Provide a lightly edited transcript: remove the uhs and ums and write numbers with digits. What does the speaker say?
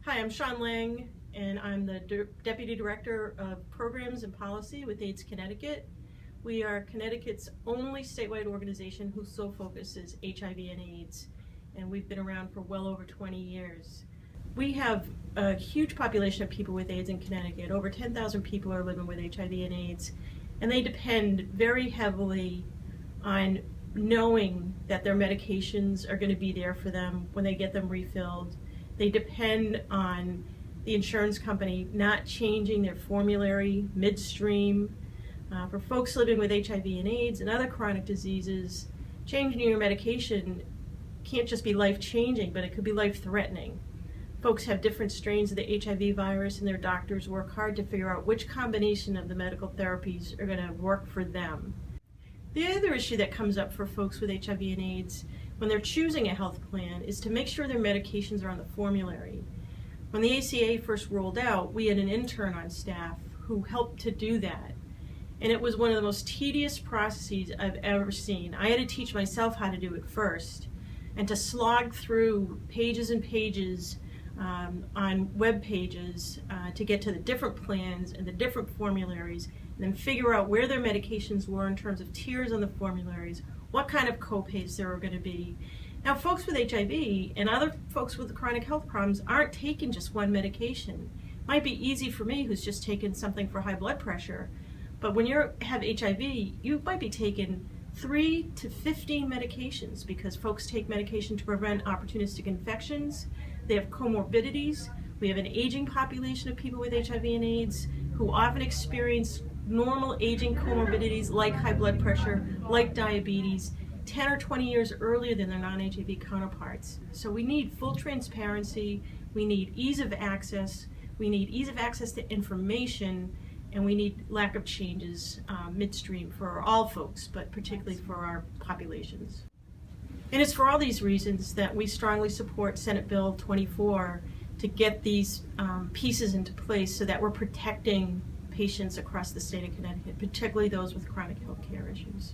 Hi, I'm Shawn Lang, and I'm the Deputy Director of Programs and Policy with AIDS Connecticut. We are Connecticut's only statewide organization whose sole focus is HIV and AIDS, and we've been around for well over 20 years. We have a huge population of people with AIDS in Connecticut. Over 10,000 people are living with HIV and AIDS, and they depend very heavily on knowing that their medications are going to be there for them when they get them refilled. They depend on the insurance company not changing their formulary midstream. For folks living with HIV and AIDS and other chronic diseases, changing your medication can't just be life-changing, but it could be life-threatening. Folks have different strains of the HIV virus, and their doctors work hard to figure out which combination of the medical therapies are going to work for them. The other issue that comes up for folks with HIV and AIDS when they're choosing a health plan is to make sure their medications are on the formulary. When the ACA first rolled out, we had an intern on staff who helped to do that. And it was one of the most tedious processes I've ever seen. I had to teach myself how to do it first, and to slog through pages and pages on web pages to get to the different plans and the different formularies, and then figure out where their medications were in terms of tiers on the formularies, what kind of co-pays there were going to be. Now, folks with HIV and other folks with chronic health problems aren't taking just one medication. It might be easy for me, who's just taken something for high blood pressure, but when you have HIV, you might be taking 3 to 15 medications, because folks take medication to prevent opportunistic infections. They have comorbidities. We have an aging population of people with HIV and AIDS who often experience normal aging comorbidities like high blood pressure, like diabetes, 10 or 20 years earlier than their non-HIV counterparts. So we need full transparency, we need ease of access, we need ease of access to information, and we need lack of changes midstream for all folks, but particularly for our populations. And it's for all these reasons that we strongly support Senate Bill 24 to get these pieces into place so that we're protecting patients across the state of Connecticut, particularly those with chronic health care issues.